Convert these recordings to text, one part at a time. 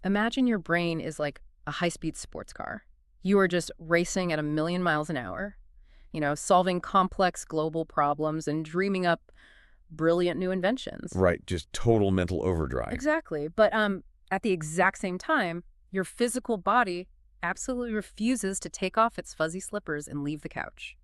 Imagine your brain is like a high-speed sports car. You are just racing at a million miles an hour, solving complex global problems and dreaming up brilliant new inventions. Right, just total mental overdrive. Exactly. But at the exact same time, your physical body absolutely refuses to take off its fuzzy slippers and leave the couch.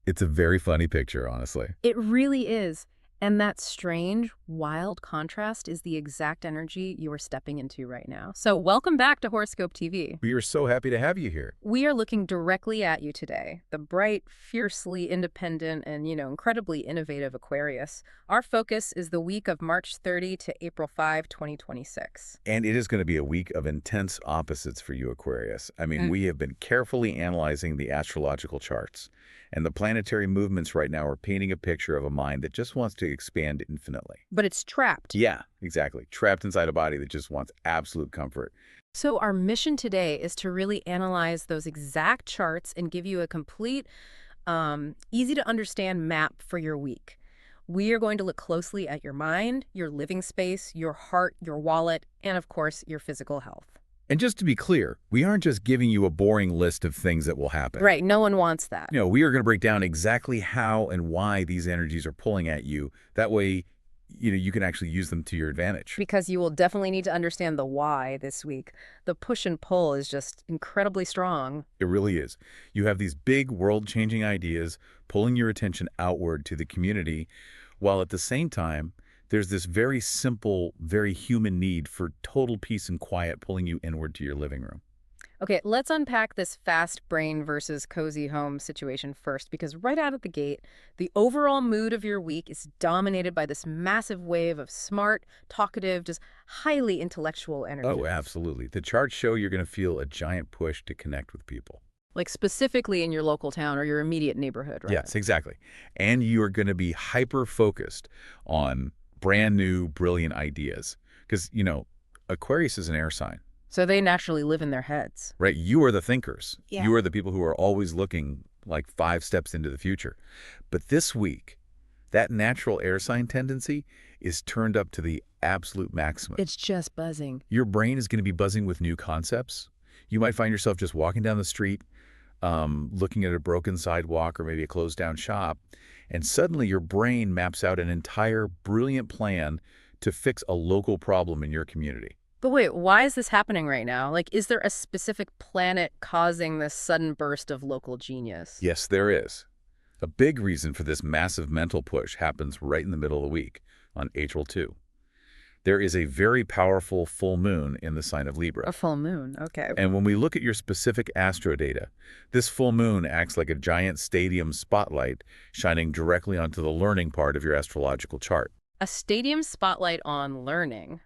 It's a very funny picture, honestly. It really is. And that strange, wild contrast is the exact energy you are stepping into right now. So welcome back to Horoscope TV. We are so happy to have you here. We are looking directly at you today, the bright, fiercely independent, and, incredibly innovative Aquarius. Our focus is the week of March 30 to April 5, 2026. And it is going to be a week of intense opposites for you, Aquarius. I mean, we have been carefully analyzing the astrological charts, and the planetary movements right now are painting a picture of a mind that just wants to expand infinitely. But it's trapped. Yeah, exactly. Trapped inside a body that just wants absolute comfort. So our mission today is to really analyze those exact charts and give you a complete, easy-to-understand map for your week. We are going to look closely at your mind, your living space, your heart, your wallet, and, of course, your physical health. And just to be clear, we aren't just giving you a boring list of things that will happen. Right, no one wants that. We are going to break down exactly how and why these energies are pulling at you. That way, you can actually use them to your advantage. Because you will definitely need to understand the why this week. The push and pull is just incredibly strong. It really is. You have these big world-changing ideas pulling your attention outward to the community, while at the same time, there's this very simple, very human need for total peace and quiet pulling you inward to your living room. Okay, let's unpack this fast brain versus cozy home situation first, because right out of the gate, the overall mood of your week is dominated by this massive wave of smart, talkative, just highly intellectual energy. Oh, absolutely. The charts show you're going to feel a giant push to connect with people. Like specifically in your local town or your immediate neighborhood, right? Yes, exactly. And you are going to be hyper-focused on brand new, brilliant ideas. Because, Aquarius is an air sign. So they naturally live in their heads. Right? You are the thinkers. Yeah. You are the people who are always looking like 5 steps into the future. But this week, that natural air sign tendency is turned up to the absolute maximum. It's just buzzing. Your brain is going to be buzzing with new concepts. You might find yourself just walking down the street, looking at a broken sidewalk or maybe a closed-down shop, and suddenly your brain maps out an entire brilliant plan to fix a local problem in your community. But wait, why is this happening right now? Like, is there a specific planet causing this sudden burst of local genius? Yes, there is. A big reason for this massive mental push happens right in the middle of the week, on April 2. There is a very powerful full moon in the sign of Libra. A full moon, okay. And when we look at your specific astro data, this full moon acts like a giant stadium spotlight shining directly onto the learning part of your astrological chart. A stadium spotlight on learning.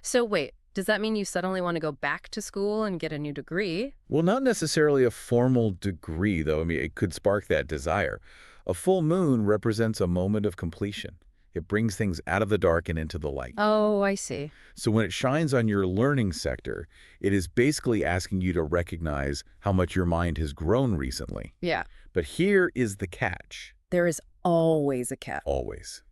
So wait, does that mean you suddenly want to go back to school and get a new degree? Well, not necessarily a formal degree, though. I mean, it could spark that desire. A full moon represents a moment of completion. It brings things out of the dark and into the light. Oh, I see. So when it shines on your learning sector, it is basically asking you to recognize how much your mind has grown recently. Yeah. But here is the catch. There is always a catch. Always.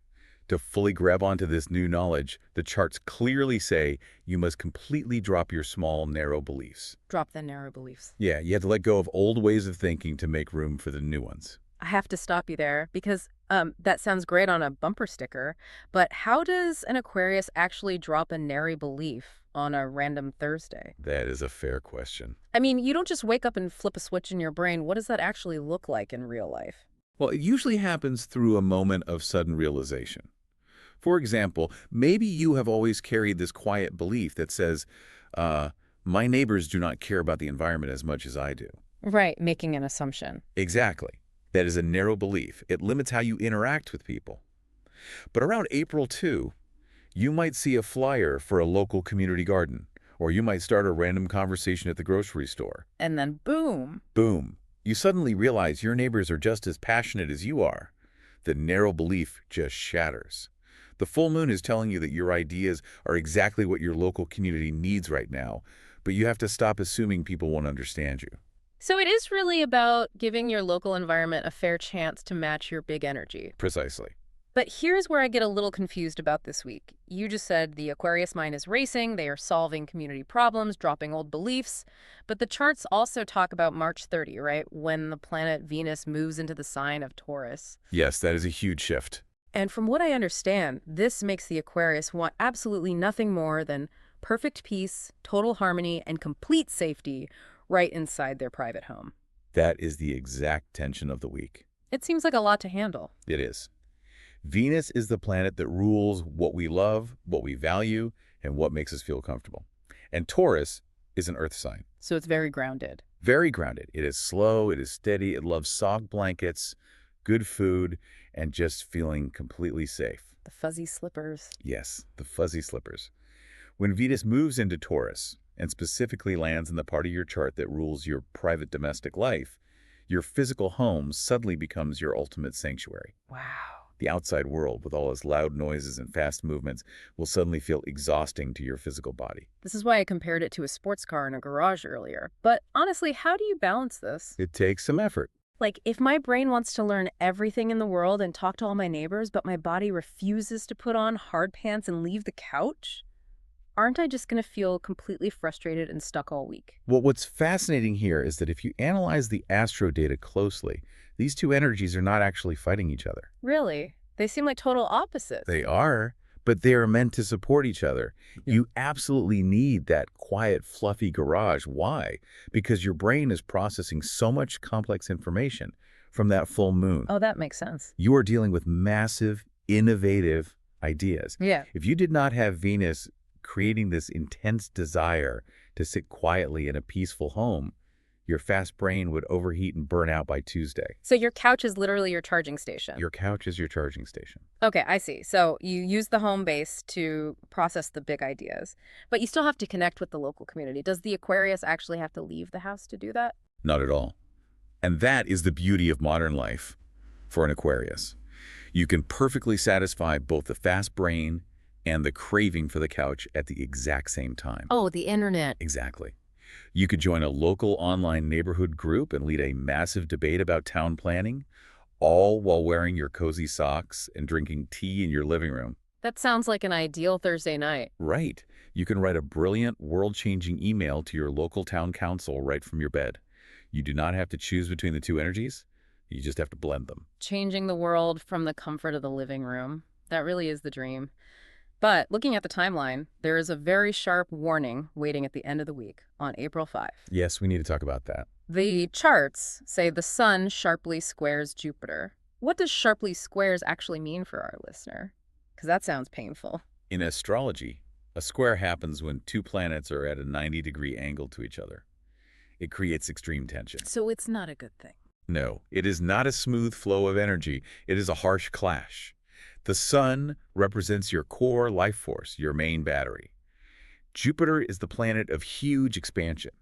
To fully grab onto this new knowledge, the charts clearly say you must completely drop your small, narrow beliefs. Drop the narrow beliefs. Yeah, you have to let go of old ways of thinking to make room for the new ones. I have to stop you there because that sounds great on a bumper sticker, but how does an Aquarius actually drop a nary belief on a random Thursday? That is a fair question. I mean, you don't just wake up and flip a switch in your brain. What does that actually look like in real life? Well, it usually happens through a moment of sudden realization. For example, maybe you have always carried this quiet belief that says, my neighbors do not care about the environment as much as I do. Right, making an assumption. Exactly. That is a narrow belief. It limits how you interact with people. But around April 2, you might see a flyer for a local community garden, or you might start a random conversation at the grocery store. And then boom. Boom. You suddenly realize your neighbors are just as passionate as you are. The narrow belief just shatters. The full moon is telling you that your ideas are exactly what your local community needs right now, but you have to stop assuming people won't understand you. So it is really about giving your local environment a fair chance to match your big energy. Precisely. But here's where I get a little confused about this week. You just said the Aquarius mind is racing, they are solving community problems, dropping old beliefs. But the charts also talk about March 30, right? When the planet Venus moves into the sign of Taurus. Yes, that is a huge shift. And from what I understand, this makes the Aquarius want absolutely nothing more than perfect peace, total harmony, and complete safety right inside their private home. That is the exact tension of the week. It seems like a lot to handle. It is. Venus is the planet that rules what we love, what we value, and what makes us feel comfortable. And Taurus is an earth sign. So it's very grounded. Very grounded. It is slow, it is steady, it loves soft blankets, good food, and just feeling completely safe. The fuzzy slippers. Yes, the fuzzy slippers. When Venus moves into Taurus, and specifically lands in the part of your chart that rules your private domestic life, your physical home suddenly becomes your ultimate sanctuary. Wow. The outside world, with all its loud noises and fast movements, will suddenly feel exhausting to your physical body. This is why I compared it to a sports car in a garage earlier. But honestly, how do you balance this? It takes some effort. Like, if my brain wants to learn everything in the world and talk to all my neighbors, but my body refuses to put on hard pants and leave the couch, aren't I just going to feel completely frustrated and stuck all week? Well, what's fascinating here is that if you analyze the astro data closely, these two energies are not actually fighting each other. Really? They seem like total opposites. They are, but they are meant to support each other. Yeah. You absolutely need that quiet, fluffy garage. Why? Because your brain is processing so much complex information from that full moon. Oh, that makes sense. You are dealing with massive, innovative ideas. Yeah. If you did not have Venus creating this intense desire to sit quietly in a peaceful home, your fast brain would overheat and burn out by Tuesday. So your couch is literally your charging station. Your couch is your charging station. Okay, I see. So you use the home base to process the big ideas, but you still have to connect with the local community. Does the Aquarius actually have to leave the house to do that? Not at all. And that is the beauty of modern life for an Aquarius. You can perfectly satisfy both the fast brain and the craving for the couch at the exact same time. Oh, the internet. Exactly. You could join a local online neighborhood group and lead a massive debate about town planning, all while wearing your cozy socks and drinking tea in your living room. That sounds like an ideal Thursday night. Right. You can write a brilliant, world-changing email to your local town council right from your bed. You do not have to choose between the two energies. You just have to blend them. Changing the world from the comfort of the living room. That really is the dream. But looking at the timeline, there is a very sharp warning waiting at the end of the week on April 5. Yes, we need to talk about that. The charts say the sun sharply squares Jupiter. What does sharply squares actually mean for our listener? Because that sounds painful. In astrology, a square happens when two planets are at a 90-degree angle to each other. It creates extreme tension. So it's not a good thing. No, it is not a smooth flow of energy. It is a harsh clash. The sun represents your core life force, your main battery. Jupiter is the planet of huge expansion.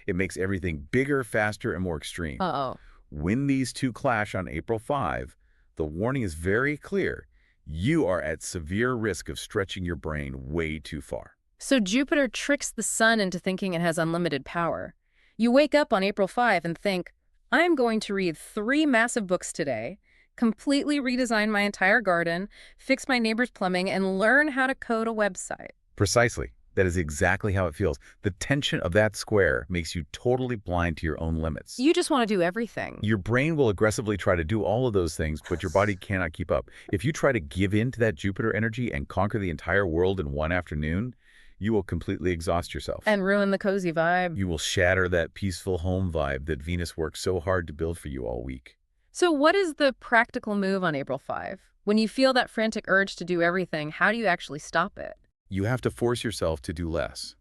It makes everything bigger, faster, and more extreme. Uh-oh. When these two clash on April 5, the warning is very clear. You are at severe risk of stretching your brain way too far. So Jupiter tricks the sun into thinking it has unlimited power. You wake up on April 5 and think, I'm going to read 3 massive books today, completely redesign my entire garden, fix my neighbor's plumbing, and learn how to code a website. Precisely. That is exactly how it feels. The tension of that square makes you totally blind to your own limits. You just want to do everything. Your brain will aggressively try to do all of those things, but your body cannot keep up. If you try to give in to that Jupiter energy and conquer the entire world in one afternoon, you will completely exhaust yourself. And ruin the cozy vibe. You will shatter that peaceful home vibe that Venus worked so hard to build for you all week. So what is the practical move on April 5? When you feel that frantic urge to do everything, how do you actually stop it? You have to force yourself to do less.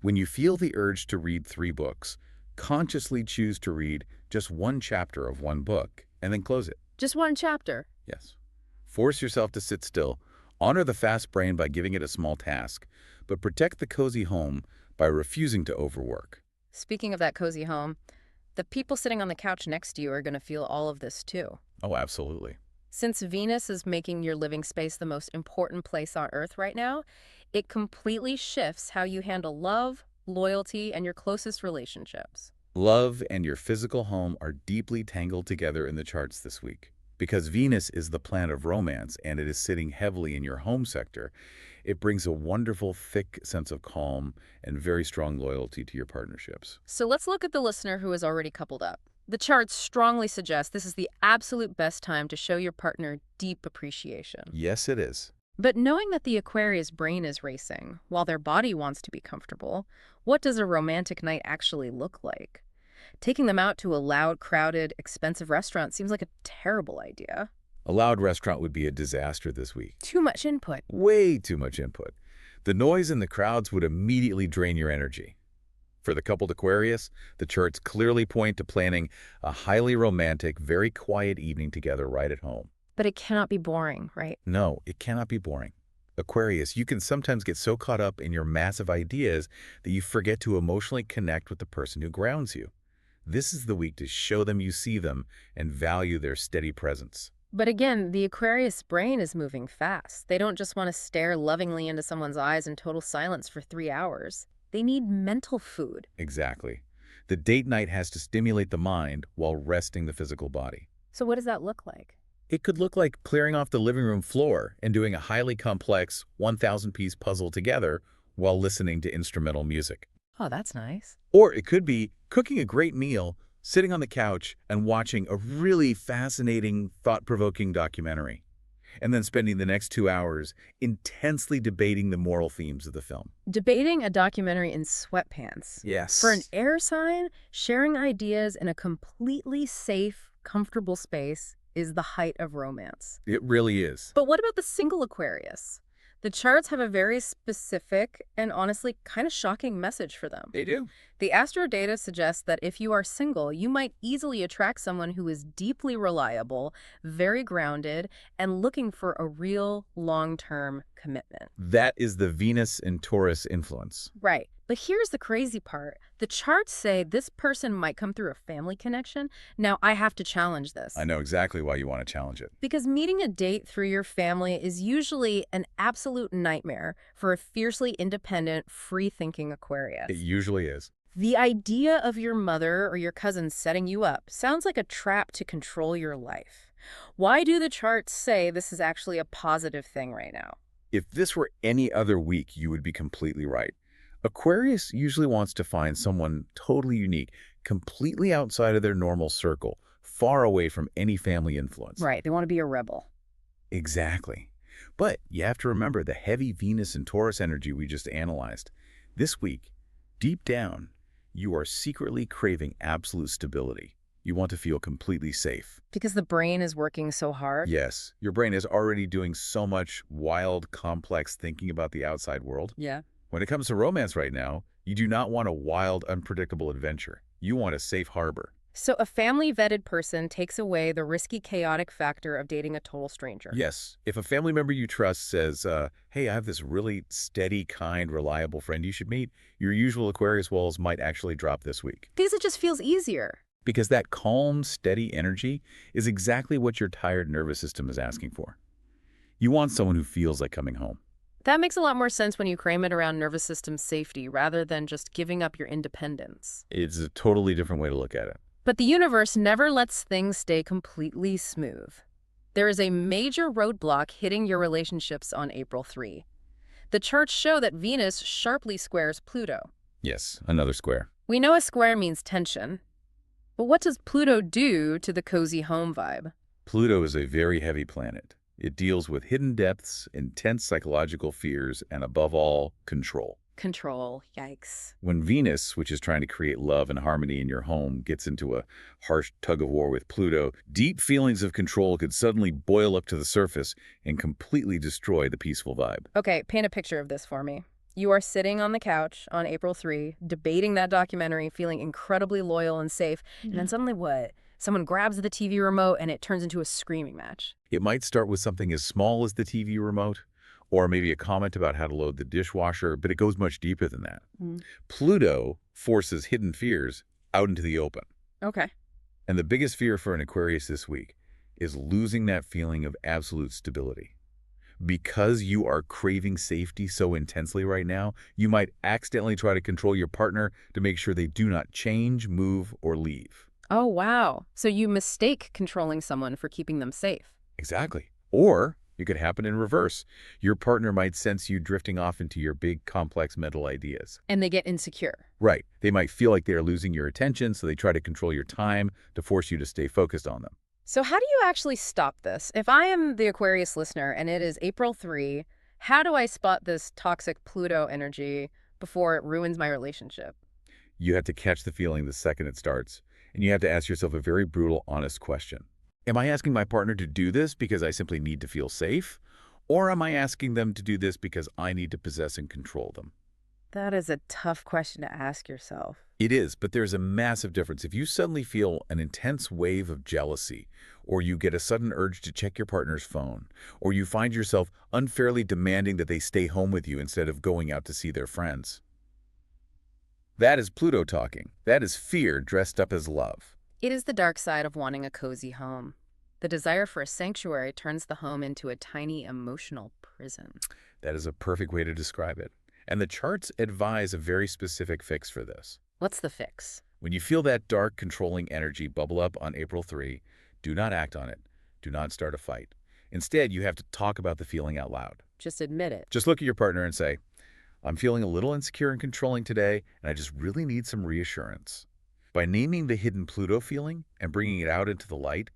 When you feel the urge to read 3 books, consciously choose to read just 1 chapter of 1 book and then close it. Just 1 chapter. Yes. Force yourself to sit still. Honor the fast brain by giving it a small task, but protect the cozy home by refusing to overwork. Speaking of that cozy home, the people sitting on the couch next to you are going to feel all of this too. Oh, absolutely. Since Venus is making your living space the most important place on Earth right now, it completely shifts how you handle love, loyalty, and your closest relationships. Love and your physical home are deeply tangled together in the charts this week. Because Venus is the planet of romance and it is sitting heavily in your home sector, it brings a wonderful, thick sense of calm and very strong loyalty to your partnerships. So let's look at the listener who is already coupled up. The charts strongly suggest this is the absolute best time to show your partner deep appreciation. Yes, it is. But knowing that the Aquarius brain is racing, while their body wants to be comfortable, what does a romantic night actually look like? Taking them out to a loud, crowded, expensive restaurant seems like a terrible idea. A loud restaurant would be a disaster this week. Too much input. Way too much input. The noise and the crowds would immediately drain your energy. For the coupled Aquarius, the charts clearly point to planning a highly romantic, very quiet evening together right at home. But it cannot be boring, right? No, it cannot be boring. Aquarius, you can sometimes get so caught up in your massive ideas that you forget to emotionally connect with the person who grounds you. This is the week to show them you see them and value their steady presence. But again, the Aquarius brain is moving fast. They don't just want to stare lovingly into someone's eyes in total silence for 3 hours. They need mental food. Exactly. The date night has to stimulate the mind while resting the physical body. So what does that look like? It could look like clearing off the living room floor and doing a highly complex 1,000-piece puzzle together while listening to instrumental music. Oh, that's nice. Or it could be cooking a great meal, sitting on the couch and watching a really fascinating, thought-provoking documentary, and then spending the next 2 hours intensely debating the moral themes of the film. Debating a documentary in sweatpants. Yes. For an air sign, sharing ideas in a completely safe, comfortable space is the height of romance. It really is. But what about the single Aquarius? The charts have a very specific and honestly kind of shocking message for them. They do. The astro data suggests that if you are single, you might easily attract someone who is deeply reliable, very grounded, and looking for a real long-term commitment. That is the Venus and Taurus influence. Right. But here's the crazy part. The charts say this person might come through a family connection. Now, I have to challenge this. I know exactly why you want to challenge it. Because meeting a date through your family is usually an absolute nightmare for a fiercely independent, free-thinking Aquarius. It usually is. The idea of your mother or your cousin setting you up sounds like a trap to control your life. Why do the charts say this is actually a positive thing right now? If this were any other week, you would be completely right. Aquarius usually wants to find someone totally unique, completely outside of their normal circle, far away from any family influence. Right, they want to be a rebel. Exactly. But you have to remember the heavy Venus and Taurus energy we just analyzed. This week, deep down, you are secretly craving absolute stability. You want to feel completely safe. Because the brain is working so hard? Yes, your brain is already doing so much wild, complex thinking about the outside world. Yeah. When it comes to romance right now, you do not want a wild, unpredictable adventure. You want a safe harbor. So a family-vetted person takes away the risky, chaotic factor of dating a total stranger. Yes. If a family member you trust says, hey, I have this really steady, kind, reliable friend you should meet, your usual Aquarius walls might actually drop this week. Because it just feels easier. Because that calm, steady energy is exactly what your tired nervous system is asking for. You want someone who feels like coming home. That makes a lot more sense when you frame it around nervous system safety rather than just giving up your independence. It's a totally different way to look at it. But the universe never lets things stay completely smooth. There is a major roadblock hitting your relationships on April 3. The charts show that Venus sharply squares Pluto. Yes, another square. We know a square means tension. But what does Pluto do to the cozy home vibe? Pluto is a very heavy planet. It deals with hidden depths, intense psychological fears, and above all, control. Control. Yikes. When Venus, which is trying to create love and harmony in your home, gets into a harsh tug-of-war with Pluto, deep feelings of control could suddenly boil up to the surface and completely destroy the peaceful vibe. Okay, paint a picture of this for me. You are sitting on the couch on April 3, debating that documentary, feeling incredibly loyal and safe, and then suddenly what? Someone grabs the TV remote and it turns into a screaming match. It might start with something as small as the TV remote, or maybe a comment about how to load the dishwasher, but it goes much deeper than that. Pluto forces hidden fears out into the open. Okay. And the biggest fear for an Aquarius this week is losing that feeling of absolute stability. Because you are craving safety so intensely right now, you might accidentally try to control your partner to make sure they do not change, move, or leave. Oh, wow. So you mistake controlling someone for keeping them safe. Exactly. Or it could happen in reverse. Your partner might sense you drifting off into your big, complex mental ideas. And they get insecure. Right. They might feel like they are losing your attention, so they try to control your time to force you to stay focused on them. So how do you actually stop this? If I am the Aquarius listener and it is April 3, how do I spot this toxic Pluto energy before it ruins my relationship? You have to catch the feeling the second it starts, and you have to ask yourself a very brutal, honest question. Am I asking my partner to do this because I simply need to feel safe? Or am I asking them to do this because I need to possess and control them? That is a tough question to ask yourself. It is, but there's a massive difference. If you suddenly feel an intense wave of jealousy, or you get a sudden urge to check your partner's phone, or you find yourself unfairly demanding that they stay home with you instead of going out to see their friends, that is Pluto talking. That is fear dressed up as love. It is the dark side of wanting a cozy home. The desire for a sanctuary turns the home into a tiny emotional prison. That is a perfect way to describe it. And the charts advise a very specific fix for this. What's the fix? When you feel that dark, controlling energy bubble up on April 3, do not act on it. Do not start a fight. Instead, you have to talk about the feeling out loud. Just admit it. Just look at your partner and say, I'm feeling a little insecure and controlling today, and I just really need some reassurance. By naming the hidden Pluto feeling and bringing it out into the light,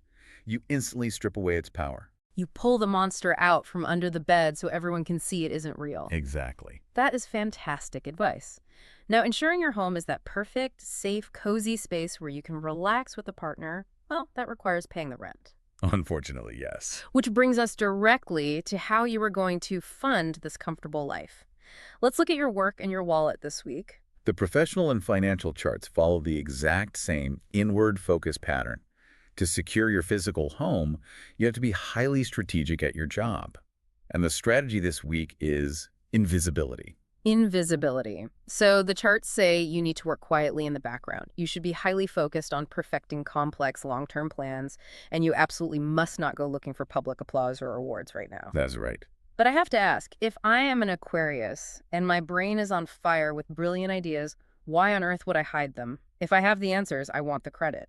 you instantly strip away its power. You pull the monster out from under the bed so everyone can see it isn't real. Exactly. That is fantastic advice. Now, ensuring your home is that perfect, safe, cozy space where you can relax with a partner, well, that requires paying the rent. Unfortunately, yes. Which brings us directly to how you are going to fund this comfortable life. Let's look at your work and your wallet this week. The professional and financial charts follow the exact same inward focus pattern. To secure your physical home, you have to be highly strategic at your job. And the strategy this week is invisibility. Invisibility. So the charts say you need to work quietly in the background. You should be highly focused on perfecting complex long-term plans, and you absolutely must not go looking for public applause or awards right now. That's right. But I have to ask, if I am an Aquarius and my brain is on fire with brilliant ideas, why on earth would I hide them? If I have the answers, I want the credit.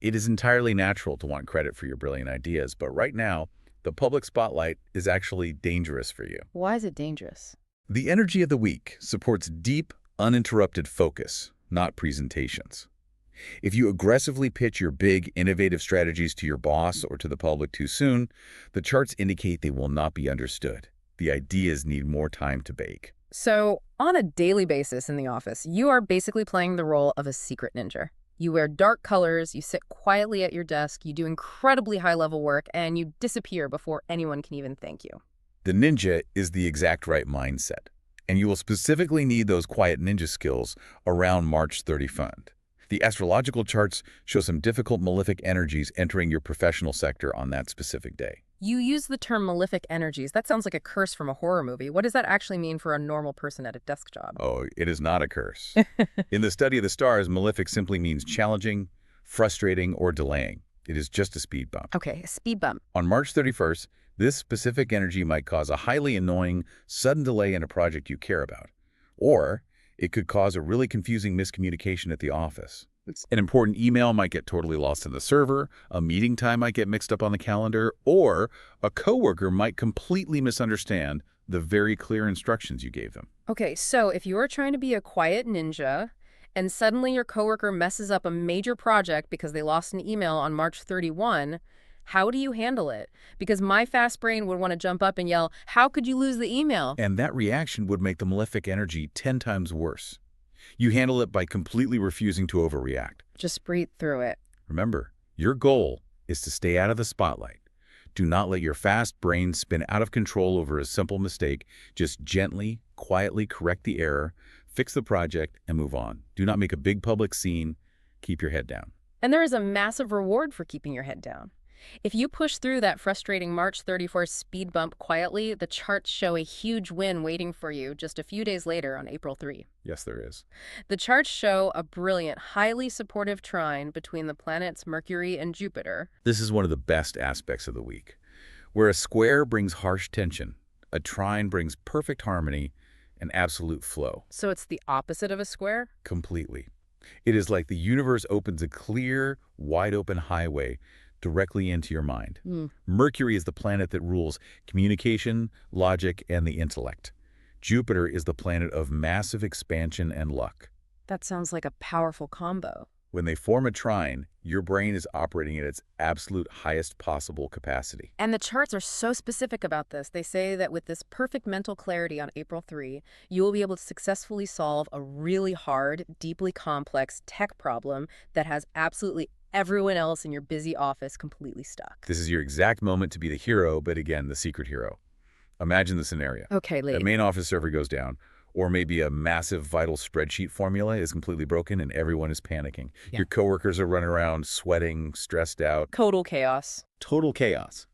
It is entirely natural to want credit for your brilliant ideas, but right now, the public spotlight is actually dangerous for you. Why is it dangerous? The energy of the week supports deep, uninterrupted focus, not presentations. If you aggressively pitch your big, innovative strategies to your boss or to the public too soon, the charts indicate they will not be understood. The ideas need more time to bake. So, on a daily basis in the office, you are basically playing the role of a secret ninja. You wear dark colors, you sit quietly at your desk, you do incredibly high-level work, and you disappear before anyone can even thank you. The ninja is the exact right mindset, and you will specifically need those quiet ninja skills around March 31st. The astrological charts show some difficult malefic energies entering your professional sector on that specific day. You use the term malefic energies. That sounds like a curse from a horror movie. What does that actually mean for a normal person at a desk job? Oh, it is not a curse. In the study of the stars, malefic simply means challenging, frustrating, or delaying. It is just a speed bump. Okay, a speed bump. On March 31st, this specific energy might cause a highly annoying, sudden delay in a project you care about. Or it could cause a really confusing miscommunication at the office. An important email might get totally lost in the server, a meeting time might get mixed up on the calendar, or a coworker might completely misunderstand the very clear instructions you gave them. Okay, so if you are trying to be a quiet ninja and suddenly your coworker messes up a major project because they lost an email on March 31, how do you handle it? Because my fast brain would want to jump up and yell, "How could you lose the email?" And that reaction would make the malefic energy 10 times worse. You handle it by completely refusing to overreact. Just breathe through it. Remember, your goal is to stay out of the spotlight. Do not let your fast brain spin out of control over a simple mistake. Just gently, quietly correct the error, fix the project, and move on. Do not make a big public scene. Keep your head down. And there is a massive reward for keeping your head down. If you push through that frustrating March 31st speed bump quietly, the charts show a huge win waiting for you just a few days later on April 3. Yes, there is. The charts show a brilliant, highly supportive trine between the planets Mercury and Jupiter. This is one of the best aspects of the week. Where a square brings harsh tension, a trine brings perfect harmony and absolute flow. So it's the opposite of a square? Completely. It is like the universe opens a clear, wide-open highway directly into your mind. Mm, Mercury is the planet that rules communication, logic, and the intellect. Jupiter is the planet of massive expansion and luck. that sounds like a powerful combo. When they form a trine, your brain is operating at its absolute highest possible capacity. And the charts are so specific about this. They say that with this perfect mental clarity on April 3, you will be able to successfully solve a really hard, deeply complex tech problem that has absolutely everyone else in your busy office completely stuck. This is your exact moment to be the hero, but again, the secret hero. Imagine the scenario. Okay, A Lee. main office server goes down, or maybe a massive vital spreadsheet formula is completely broken and everyone is panicking. Yeah. Your coworkers are running around, sweating, stressed out. Total chaos. Total chaos.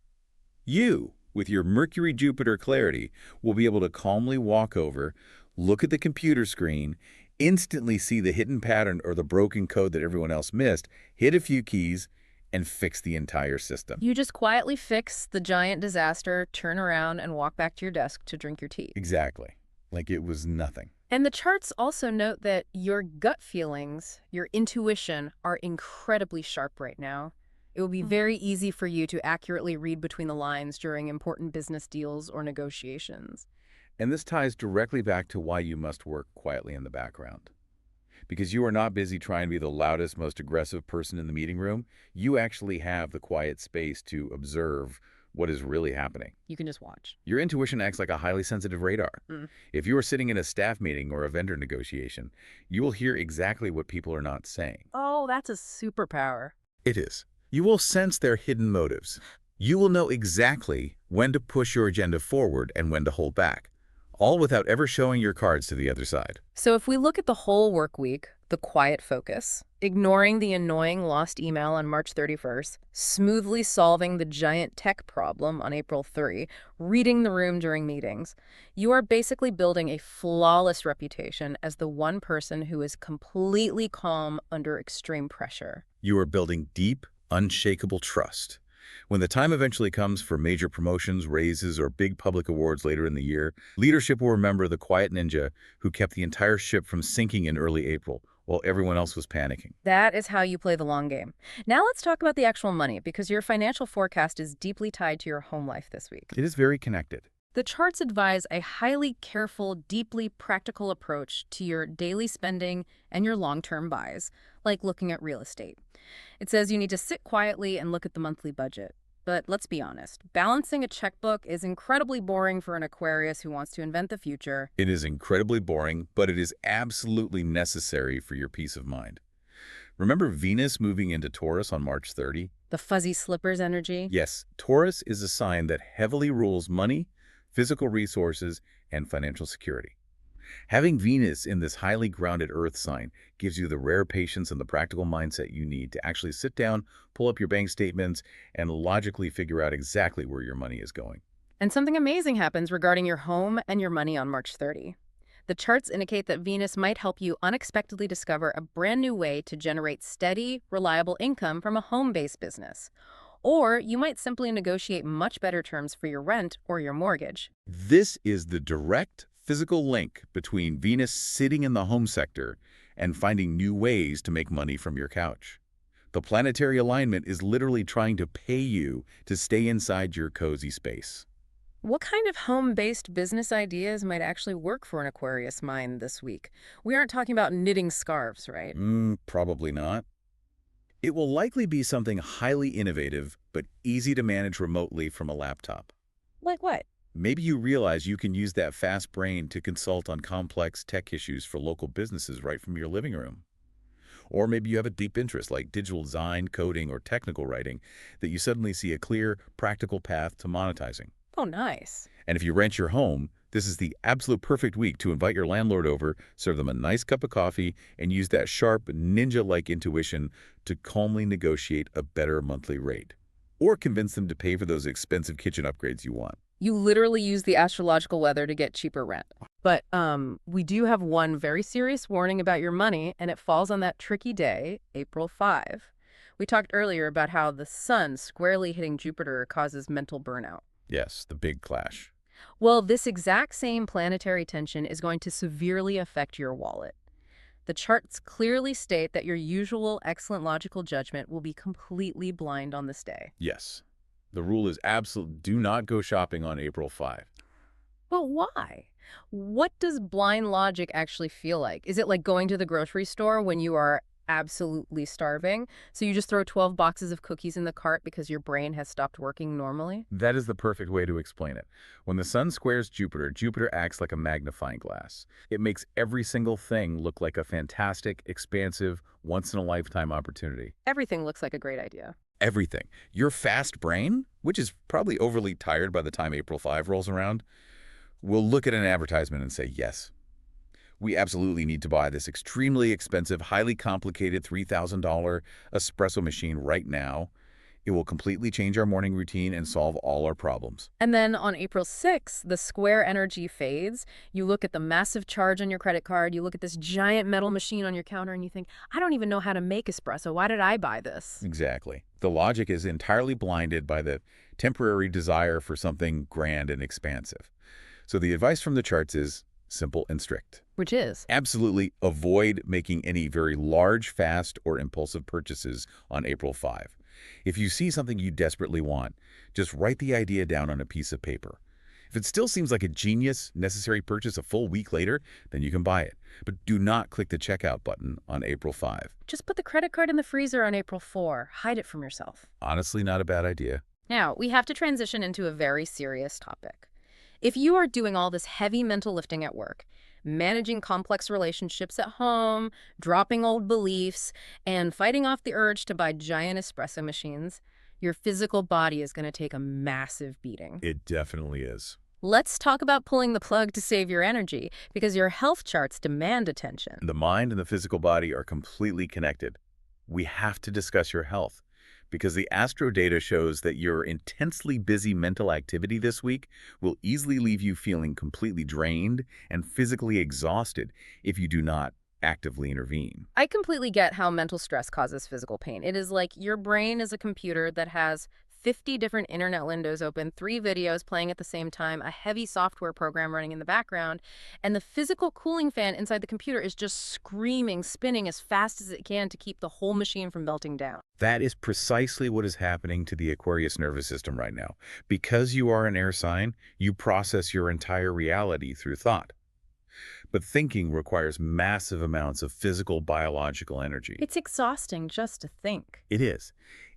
You, with your Mercury-Jupiter clarity, will be able to calmly walk over, look at the computer screen, instantly see the hidden pattern or the broken code that everyone else missed, hit a few keys, and fix the entire system. You just quietly fix the giant disaster, turn around, and walk back to your desk to drink your tea. Exactly. Like it was nothing. And the charts also note that your gut feelings, your intuition, are incredibly sharp right now. It will be very easy for you to accurately read between the lines during important business deals or negotiations. And this ties directly back to why you must work quietly in the background. Because you are not busy trying to be the loudest, most aggressive person in the meeting room, you actually have the quiet space to observe what is really happening. You can just watch. Your intuition acts like a highly sensitive radar. Mm. If you are sitting in a staff meeting or a vendor negotiation, you will hear exactly what people are not saying. Oh, that's a superpower. It is. You will sense their hidden motives. You will know exactly when to push your agenda forward and when to hold back, all without ever showing your cards to the other side. So if we look at the whole work week, the quiet focus, ignoring the annoying lost email on March 31st, smoothly solving the giant tech problem on April 3, reading the room during meetings, you are basically building a flawless reputation as the one person who is completely calm under extreme pressure. You are building deep, unshakable trust. When the time eventually comes for major promotions, raises, or big public awards later in the year, leadership will remember the quiet ninja who kept the entire ship from sinking in early April while everyone else was panicking. That is how you play the long game. Now let's talk about the actual money, because your financial forecast is deeply tied to your home life this week. It is very connected. The charts advise a highly careful, deeply practical approach to your daily spending and your long-term buys, like looking at real estate. It says you need to sit quietly and look at the monthly budget. But let's be honest, balancing a checkbook is incredibly boring for an Aquarius who wants to invent the future. It is incredibly boring, but it is absolutely necessary for your peace of mind. Remember Venus moving into Taurus on March 30? The fuzzy slippers energy. Yes, Taurus is a sign that heavily rules money, physical resources, and financial security. Having Venus in this highly grounded Earth sign gives you the rare patience and the practical mindset you need to actually sit down, pull up your bank statements, and logically figure out exactly where your money is going. And something amazing happens regarding your home and your money on March 30. The charts indicate that Venus might help you unexpectedly discover a brand new way to generate steady, reliable income from a home-based business. Or you might simply negotiate much better terms for your rent or your mortgage. This is the direct physical link between Venus sitting in the home sector and finding new ways to make money from your couch. The planetary alignment is literally trying to pay you to stay inside your cozy space. What kind of home-based business ideas might actually work for an Aquarius mind this week? We aren't talking about knitting scarves, right? Probably not. It will likely be something highly innovative but easy to manage remotely from a laptop. Like what? Maybe you realize you can use that fast brain to consult on complex tech issues for local businesses right from your living room. Or maybe you have a deep interest like digital design, coding, or technical writing that you suddenly see a clear, practical path to monetizing. Oh, nice. And if you rent your home, this is the absolute perfect week to invite your landlord over, serve them a nice cup of coffee, and use that sharp, ninja-like intuition to calmly negotiate a better monthly rate. Or convince them to pay for those expensive kitchen upgrades you want. You literally use the astrological weather to get cheaper rent. But we do have one very serious warning about your money, and it falls on that tricky day, April 5. We talked earlier about how the sun squarely hitting Jupiter causes mental burnout. Yes, the big clash. Well, this exact same planetary tension is going to severely affect your wallet. The charts clearly state that your usual excellent logical judgment will be completely blind on this day. Yes. The rule is absolute. Do not go shopping on April 5. But why? What does blind logic actually feel like? Is it like going to the grocery store when you are absolutely starving? So you just throw 12 boxes of cookies in the cart because your brain has stopped working normally? That is the perfect way to explain it. When the sun squares Jupiter, Jupiter acts like a magnifying glass. It makes every single thing look like a fantastic, expansive, once-in-a-lifetime opportunity. Everything looks like a great idea. Everything. Your fast brain, which is probably overly tired by the time April 5 rolls around, will look at an advertisement and say, yes, we absolutely need to buy this extremely expensive, highly complicated $3,000 espresso machine right now. It will completely change our morning routine and solve all our problems. And then on April 6th, the square energy fades. You look at the massive charge on your credit card. You look at this giant metal machine on your counter and you think, I don't even know how to make espresso. Why did I buy this? Exactly. The logic is entirely blinded by the temporary desire for something grand and expansive. So the advice from the charts is simple and strict. Which is? Absolutely avoid making any very large, fast, or impulsive purchases on April 5. If you see something you desperately want, just write the idea down on a piece of paper. If it still seems like a genius, necessary purchase a full week later, then you can buy it. But do not click the checkout button on April 5. Just put the credit card in the freezer on April 4. Hide it from yourself. Honestly, not a bad idea. Now, we have to transition into a very serious topic. If you are doing all this heavy mental lifting at work, managing complex relationships at home, dropping old beliefs, and fighting off the urge to buy giant espresso machines, your physical body is going to take a massive beating. It definitely is. Let's talk about pulling the plug to save your energy, because your health charts demand attention. The mind and the physical body are completely connected. We have to discuss your health, because the astro data shows that your intensely busy mental activity this week will easily leave you feeling completely drained and physically exhausted if you do not actively intervene. I completely get how mental stress causes physical pain. It is like your brain is a computer that has 50 different internet windows open, 3 videos playing at the same time, a heavy software program running in the background, and the physical cooling fan inside the computer is just screaming, spinning as fast as it can to keep the whole machine from melting down. That is precisely what is happening to the Aquarius nervous system right now. Because you are an air sign, you process your entire reality through thought. But thinking requires massive amounts of physical, biological energy. It's exhausting just to think. It is.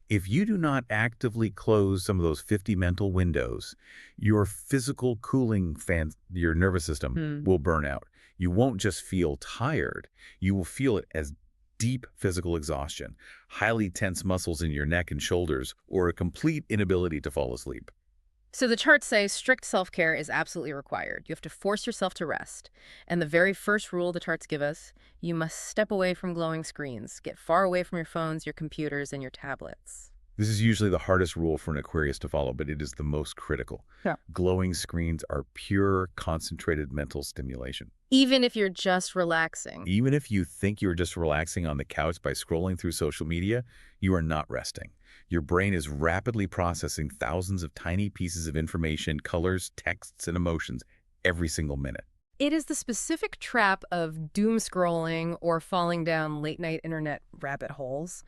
If you do not actively close some of those 50 mental windows, your physical cooling fan, your nervous system, will burn out. You won't just feel tired. You will feel it as deep physical exhaustion, highly tense muscles in your neck and shoulders, or a complete inability to fall asleep. So the charts say strict self-care is absolutely required. You have to force yourself to rest. And the very first rule the charts give us, you must step away from glowing screens. Get far away from your phones, your computers, and your tablets. This is usually the hardest rule for an Aquarius to follow, but it is the most critical. Yeah. Glowing screens are pure, concentrated mental stimulation. Even if you're just relaxing. Even if you think you're just relaxing on the couch by scrolling through social media, you are not resting. Your brain is rapidly processing thousands of tiny pieces of information, colors, texts, and emotions every single minute. It is the specific trap of doom scrolling or falling down late-night internet rabbit holes.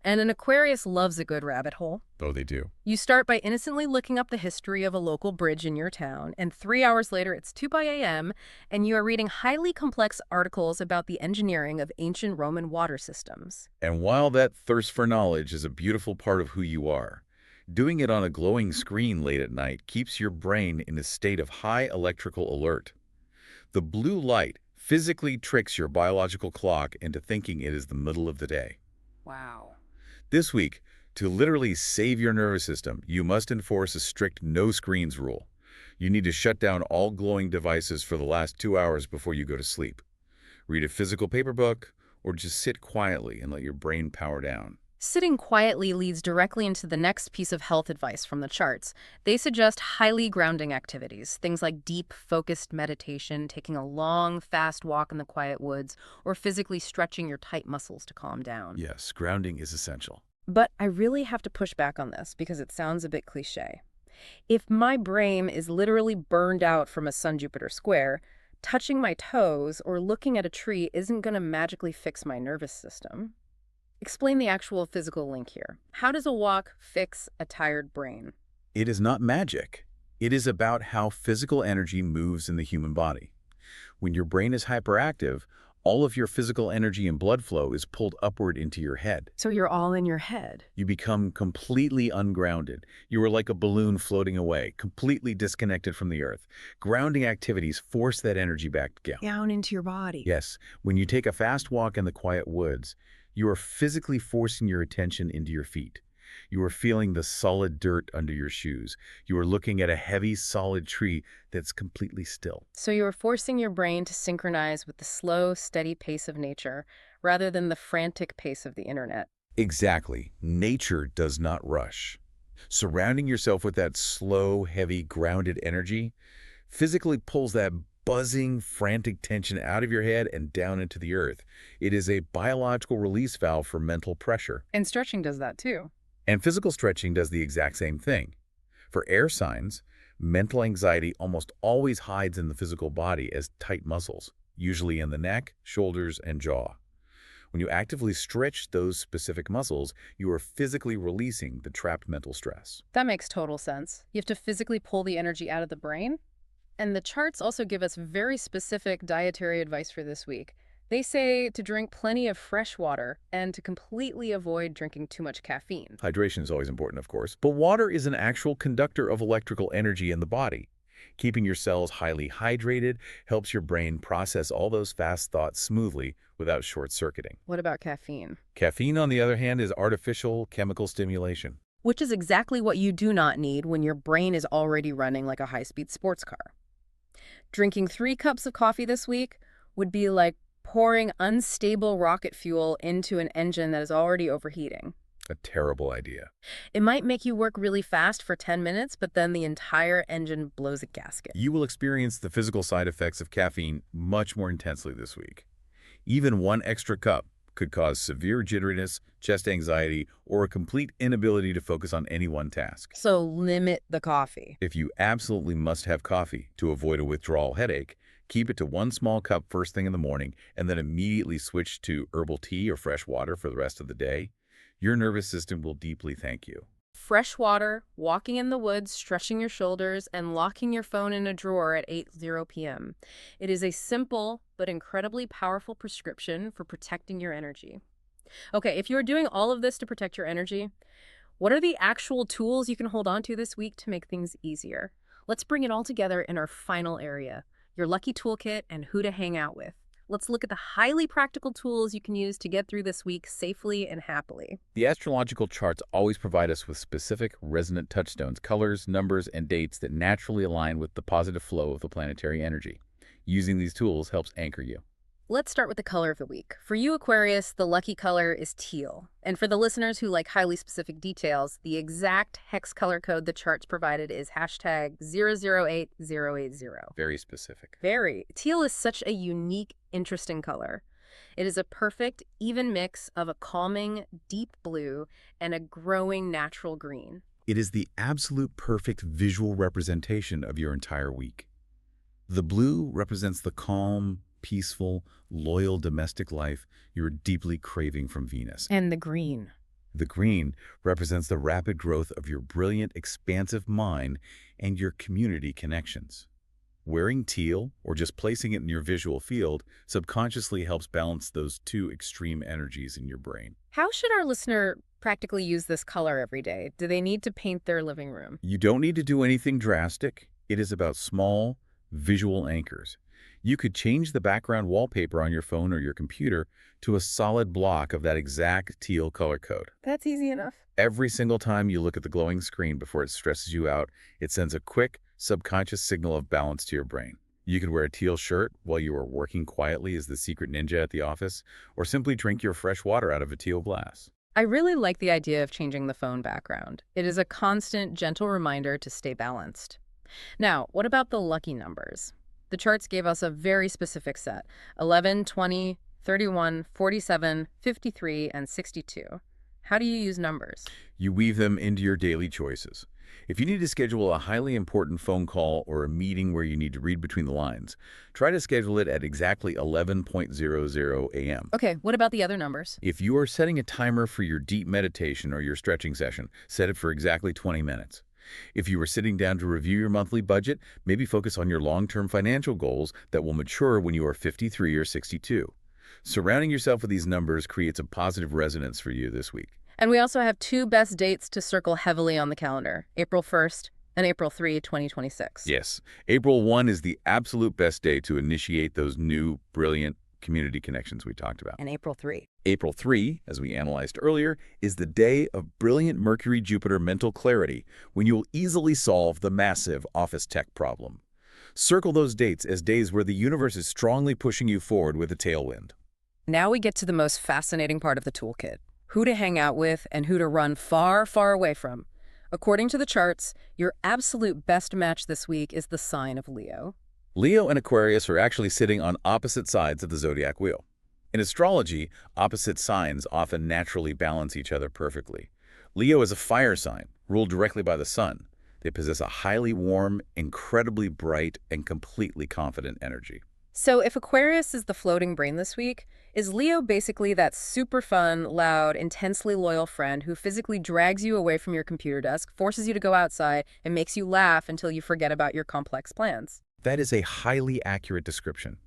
And an Aquarius loves a good rabbit hole. Oh, they do. You start by innocently looking up the history of a local bridge in your town, and 3 hours later, it's 2 a.m., and you are reading highly complex articles about the engineering of ancient Roman water systems. And while that thirst for knowledge is a beautiful part of who you are, doing it on a glowing screen late at night keeps your brain in a state of high electrical alert. The blue light physically tricks your biological clock into thinking it is the middle of the day. Wow. This week, to literally save your nervous system, you must enforce a strict no screens rule. You need to shut down all glowing devices for the last 2 hours before you go to sleep. Read a physical paper book, or just sit quietly and let your brain power down. Sitting quietly leads directly into the next piece of health advice from the charts. They suggest highly grounding activities, things like deep, focused meditation, taking a long, fast walk in the quiet woods, or physically stretching your tight muscles to calm down. Yes, grounding is essential. But I really have to push back on this because it sounds a bit cliche. If my brain is literally burned out from a Sun-Jupiter square, touching my toes or looking at a tree isn't going to magically fix my nervous system. Explain the actual physical link here. How does a walk fix a tired brain? It is not magic. It is about how physical energy moves in the human body. When your brain is hyperactive, all of your physical energy and blood flow is pulled upward into your head. So you're all in your head. You become completely ungrounded. You are like a balloon floating away, completely disconnected from the earth. Grounding activities force that energy back down. Down into your body. Yes, when you take a fast walk in the quiet woods, you are physically forcing your attention into your feet. You are feeling the solid dirt under your shoes. You are looking at a heavy, solid tree that's completely still. So you're forcing your brain to synchronize with the slow, steady pace of nature rather than the frantic pace of the internet. Exactly. Nature does not rush. Surrounding yourself with that slow, heavy, grounded energy physically pulls that buzzing, frantic tension out of your head and down into the earth. It is a biological release valve for mental pressure. And stretching does that too. And physical stretching does the exact same thing. For air signs, mental anxiety almost always hides in the physical body as tight muscles, usually in the neck, shoulders, and jaw. When you actively stretch those specific muscles, you are physically releasing the trapped mental stress. That makes total sense. You have to physically pull the energy out of the brain. And the charts also give us very specific dietary advice for this week. They say to drink plenty of fresh water and to completely avoid drinking too much caffeine. Hydration is always important, of course, but water is an actual conductor of electrical energy in the body. Keeping your cells highly hydrated helps your brain process all those fast thoughts smoothly without short-circuiting. What about caffeine? Caffeine, on the other hand, is artificial chemical stimulation. Which is exactly what you do not need when your brain is already running like a high-speed sports car. Drinking 3 cups of coffee this week would be like pouring unstable rocket fuel into an engine that is already overheating. A terrible idea. It might make you work really fast for 10 minutes, but then the entire engine blows a gasket. You will experience the physical side effects of caffeine much more intensely this week. Even 1 extra cup could cause severe jitteriness, chest anxiety, or a complete inability to focus on any one task. So limit the coffee. If you absolutely must have coffee to avoid a withdrawal headache, keep it to 1 small cup first thing in the morning and then immediately switch to herbal tea or fresh water for the rest of the day. Your nervous system will deeply thank you. Fresh water, walking in the woods, stretching your shoulders, and locking your phone in a drawer at 8:00 p.m. It is a simple but incredibly powerful prescription for protecting your energy. Okay, if you're doing all of this to protect your energy, what are the actual tools you can hold on to this week to make things easier? Let's bring it all together in our final area, your lucky toolkit and who to hang out with. Let's look at the highly practical tools you can use to get through this week safely and happily. The astrological charts always provide us with specific resonant touchstones, colors, numbers, and dates that naturally align with the positive flow of the planetary energy. Using these tools helps anchor you. Let's start with the color of the week. For you, Aquarius, the lucky color is teal. And for the listeners who like highly specific details, the exact hex color code the charts provided is hashtag 008080. Very specific. Very. Teal is such a unique, interesting color. It is a perfect, even mix of a calming, deep blue and a growing natural green. It is the absolute perfect visual representation of your entire week. The blue represents the calm, peaceful, loyal domestic life you're deeply craving from Venus. And the green. The green represents the rapid growth of your brilliant, expansive mind and your community connections. Wearing teal, or just placing it in your visual field, subconsciously helps balance those 2 extreme energies in your brain. How should our listener practically use this color every day? Do they need to paint their living room? You don't need to do anything drastic. It is about small, visual anchors. You could change the background wallpaper on your phone or your computer to a solid block of that exact teal color code. That's easy enough. Every single time you look at the glowing screen before it stresses you out, it sends a quick, subconscious signal of balance to your brain. You could wear a teal shirt while you are working quietly as the secret ninja at the office, or simply drink your fresh water out of a teal glass. I really like the idea of changing the phone background. It is a constant, gentle reminder to stay balanced. Now, what about the lucky numbers? The charts gave us a very specific set: 11, 20, 31, 47, 53, and 62. How do you use numbers? You weave them into your daily choices. If you need to schedule a highly important phone call or a meeting where you need to read between the lines, try to schedule it at exactly 11:00 a.m. Okay, what about the other numbers? If you are setting a timer for your deep meditation or your stretching session, set it for exactly 20 minutes. If you are sitting down to review your monthly budget, maybe focus on your long-term financial goals that will mature when you are 53 or 62. Surrounding yourself with these numbers creates a positive resonance for you this week. And we also have two best dates to circle heavily on the calendar, April 1st and April 3, 2026. Yes, April 1 is the absolute best day to initiate those new, brilliant community connections we talked about. And April 3. April 3, as we analyzed earlier, is the day of brilliant Mercury-Jupiter mental clarity when you will easily solve the massive office tech problem. Circle those dates as days where the universe is strongly pushing you forward with a tailwind. Now we get to the most fascinating part of the toolkit, who to hang out with and who to run far, far away from. According to the charts, your absolute best match this week is the sign of Leo. Leo and Aquarius are actually sitting on opposite sides of the zodiac wheel. In astrology, opposite signs often naturally balance each other perfectly. Leo is a fire sign, ruled directly by the sun. They possess a highly warm, incredibly bright, and completely confident energy. So if Aquarius is the floating brain this week, is Leo basically that super fun, loud, intensely loyal friend who physically drags you away from your computer desk, forces you to go outside, and makes you laugh until you forget about your complex plans? That is a highly accurate description.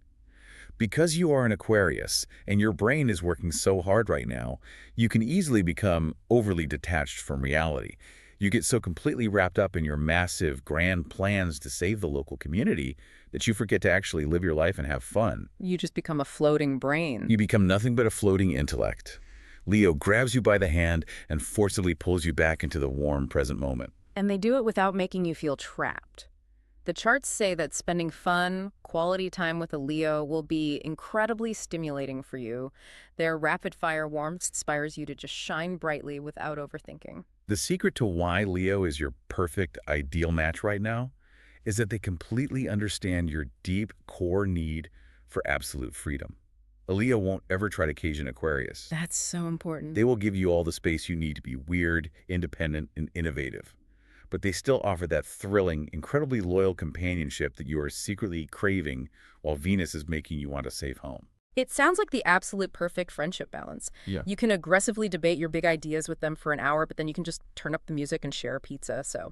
Because you are an Aquarius and your brain is working so hard right now, you can easily become overly detached from reality. You get so completely wrapped up in your massive, grand plans to save the local community that you forget to actually live your life and have fun. You just become a floating brain. You become nothing but a floating intellect. Leo grabs you by the hand and forcibly pulls you back into the warm present moment. And they do it without making you feel trapped. The charts say that spending fun, quality time with a Leo will be incredibly stimulating for you. Their rapid-fire warmth inspires you to just shine brightly without overthinking. The secret to why Leo is your perfect, ideal match right now is that they completely understand your deep core need for absolute freedom. A Leo won't ever try to cage an Aquarius. That's so important. They will give you all the space you need to be weird, independent, and innovative. But they still offer that thrilling, incredibly loyal companionship that you are secretly craving while Venus is making you want a safe home. It sounds like the absolute perfect friendship balance. Yeah. You can aggressively debate your big ideas with them for an hour, but then you can just turn up the music and share a pizza. So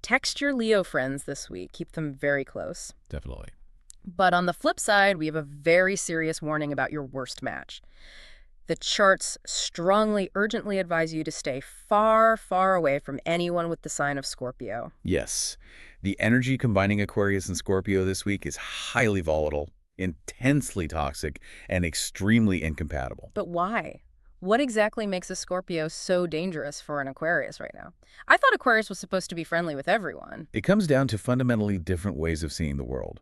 text your Leo friends this week. Keep them very close. Definitely. But on the flip side, we have a very serious warning about your worst match. The charts strongly, urgently advise you to stay far, far away from anyone with the sign of Scorpio. Yes. The energy combining Aquarius and Scorpio this week is highly volatile, intensely toxic, and extremely incompatible. But why? What exactly makes a Scorpio so dangerous for an Aquarius right now? I thought Aquarius was supposed to be friendly with everyone. It comes down to fundamentally different ways of seeing the world.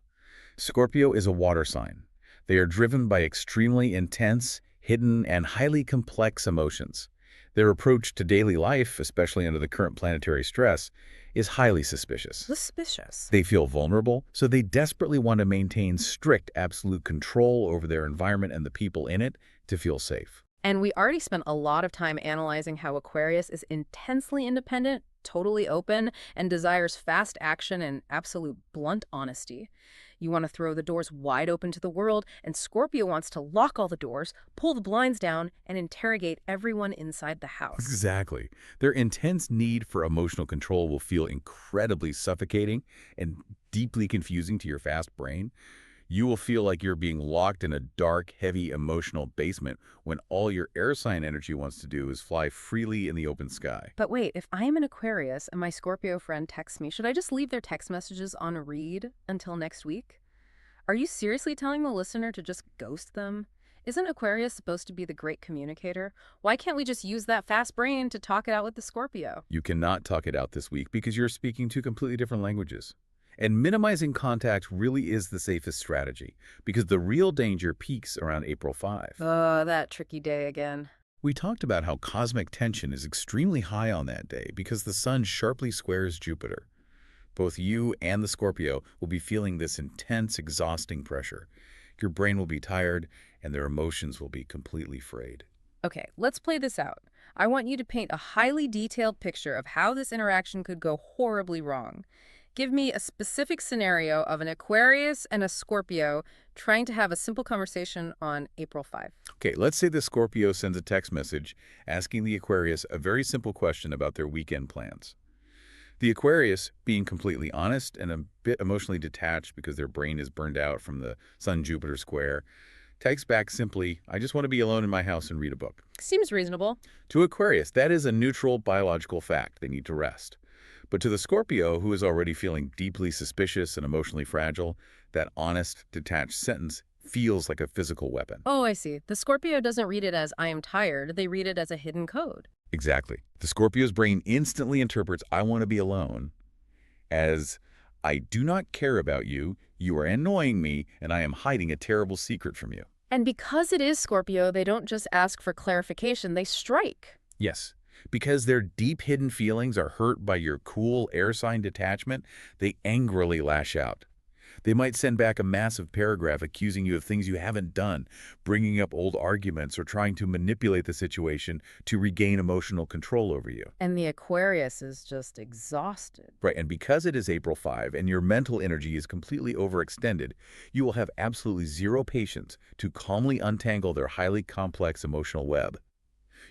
Scorpio is a water sign. They are driven by extremely intense, hidden, and highly complex emotions. Their approach to daily life, especially under the current planetary stress, is highly suspicious. Suspicious. They feel vulnerable, so they desperately want to maintain strict, absolute control over their environment and the people in it to feel safe. And we already spent a lot of time analyzing how Aquarius is intensely independent, totally open, and desires fast action and absolute blunt honesty. You want to throw the doors wide open to the world, and Scorpio wants to lock all the doors, pull the blinds down, and interrogate everyone inside the house. Exactly. Their intense need for emotional control will feel incredibly suffocating and deeply confusing to your fast brain. You will feel like you're being locked in a dark, heavy emotional basement when all your air sign energy wants to do is fly freely in the open sky. But wait, if I am an Aquarius and my Scorpio friend texts me, should I just leave their text messages on read until next week? Are you seriously telling the listener to just ghost them? Isn't Aquarius supposed to be the great communicator? Why can't we just use that fast brain to talk it out with the Scorpio? You cannot talk it out this week because you're speaking two completely different languages. And minimizing contact really is the safest strategy because the real danger peaks around April 5. Oh, that tricky day again. We talked about how cosmic tension is extremely high on that day because the sun sharply squares Jupiter. Both you and the Scorpio will be feeling this intense, exhausting pressure. Your brain will be tired and their emotions will be completely frayed. Okay, let's play this out. I want you to paint a highly detailed picture of how this interaction could go horribly wrong. Give me a specific scenario of an Aquarius and a Scorpio trying to have a simple conversation on April 5. Okay, let's say the Scorpio sends a text message asking the Aquarius a very simple question about their weekend plans. The Aquarius, being completely honest and a bit emotionally detached because their brain is burned out from the Sun-Jupiter square, texts back simply, "I just want to be alone in my house and read a book." Seems reasonable. To Aquarius, that is a neutral biological fact. They need to rest. But to the Scorpio, who is already feeling deeply suspicious and emotionally fragile, that honest, detached sentence feels like a physical weapon. Oh, I see. The Scorpio doesn't read it as "I am tired." They read it as a hidden code. Exactly. The Scorpio's brain instantly interprets "I want to be alone" as "I do not care about you, you are annoying me, and I am hiding a terrible secret from you." And because it is Scorpio, they don't just ask for clarification, they strike. Yes, because their deep hidden feelings are hurt by your cool air sign detachment, they angrily lash out. They might send back a massive paragraph accusing you of things you haven't done, bringing up old arguments, or trying to manipulate the situation to regain emotional control over you. And the Aquarius is just exhausted. Right, and because it is April 5 and your mental energy is completely overextended, you will have absolutely zero patience to calmly untangle their highly complex emotional web.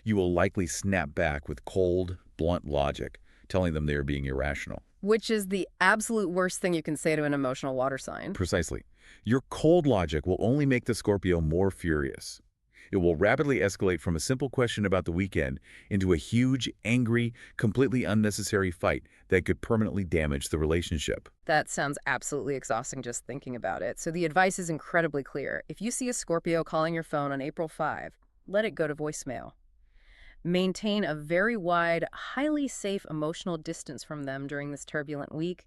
You will likely snap back with cold, blunt logic, telling them they are being irrational. Which is the absolute worst thing you can say to an emotional water sign. Precisely. Your cold logic will only make the Scorpio more furious. It will rapidly escalate from a simple question about the weekend into a huge, angry, completely unnecessary fight that could permanently damage the relationship. That sounds absolutely exhausting just thinking about it. So the advice is incredibly clear. If you see a Scorpio calling your phone on April 5, let it go to voicemail. Maintain a very wide, highly safe emotional distance from them during this turbulent week.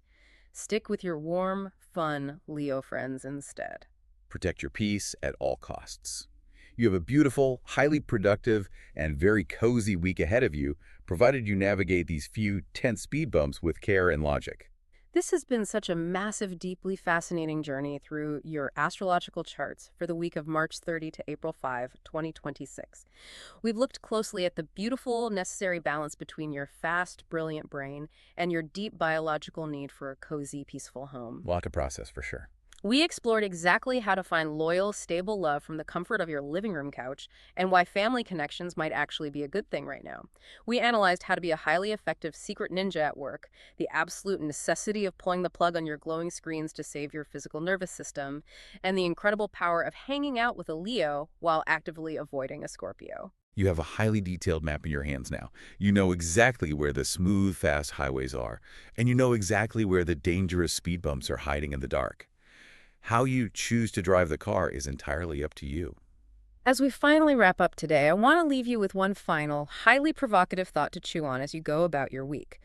Stick with your warm, fun Leo friends instead. Protect your peace at all costs. You have a beautiful, highly productive, and very cozy week ahead of you, provided you navigate these few tense speed bumps with care and logic. This has been such a massive, deeply fascinating journey through your astrological charts for the week of March 30 to April 5, 2026. We've looked closely at the beautiful, necessary balance between your fast, brilliant brain and your deep biological need for a cozy, peaceful home. A lot to process for sure. We explored exactly how to find loyal, stable love from the comfort of your living room couch and why family connections might actually be a good thing right now. We analyzed how to be a highly effective secret ninja at work, the absolute necessity of pulling the plug on your glowing screens to save your physical nervous system, and the incredible power of hanging out with a Leo while actively avoiding a Scorpio. You have a highly detailed map in your hands now. You know exactly where the smooth, fast highways are, and you know exactly where the dangerous speed bumps are hiding in the dark. How you choose to drive the car is entirely up to you. As we finally wrap up today, I want to leave you with one final, highly provocative thought to chew on as you go about your week.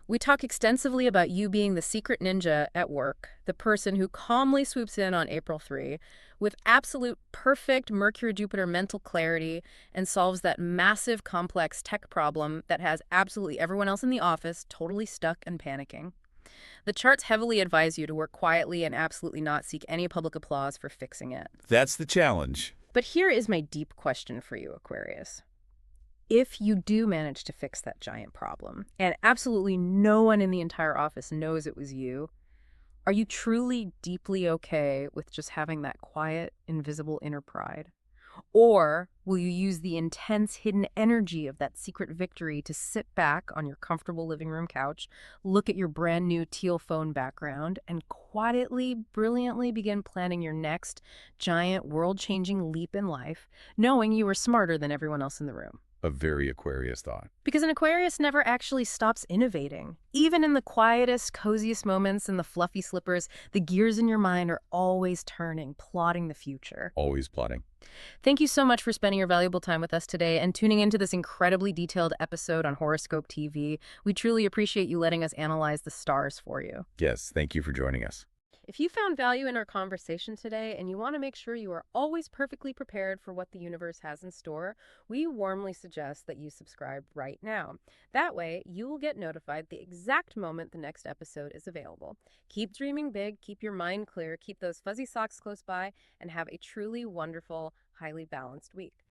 We talk extensively about you being the secret ninja at work, the person who calmly swoops in on April 3 with absolute perfect Mercury-Jupiter mental clarity and solves that massive complex tech problem that has absolutely everyone else in the office totally stuck and panicking. The charts heavily advise you to work quietly and absolutely not seek any public applause for fixing it. That's the challenge. But here is my deep question for you, Aquarius. If you do manage to fix that giant problem, and absolutely no one in the entire office knows it was you, are you truly deeply okay with just having that quiet, invisible inner pride? Or will you use the intense hidden energy of that secret victory to sit back on your comfortable living room couch, look at your brand new teal phone background, and quietly, brilliantly begin planning your next giant world-changing leap in life, knowing you are smarter than everyone else in the room? A very Aquarius thought. Because an Aquarius never actually stops innovating. Even in the quietest, coziest moments in the fluffy slippers, the gears in your mind are always turning, plotting the future. Always plotting. Thank you so much for spending your valuable time with us today and tuning into this incredibly detailed episode on Horoscope TV. We truly appreciate you letting us analyze the stars for you. Yes, thank you for joining us. If you found value in our conversation today and you want to make sure you are always perfectly prepared for what the universe has in store, we warmly suggest that you subscribe right now. That way, you will get notified the exact moment the next episode is available. Keep dreaming big, keep your mind clear, keep those fuzzy socks close by, and have a truly wonderful, highly balanced week.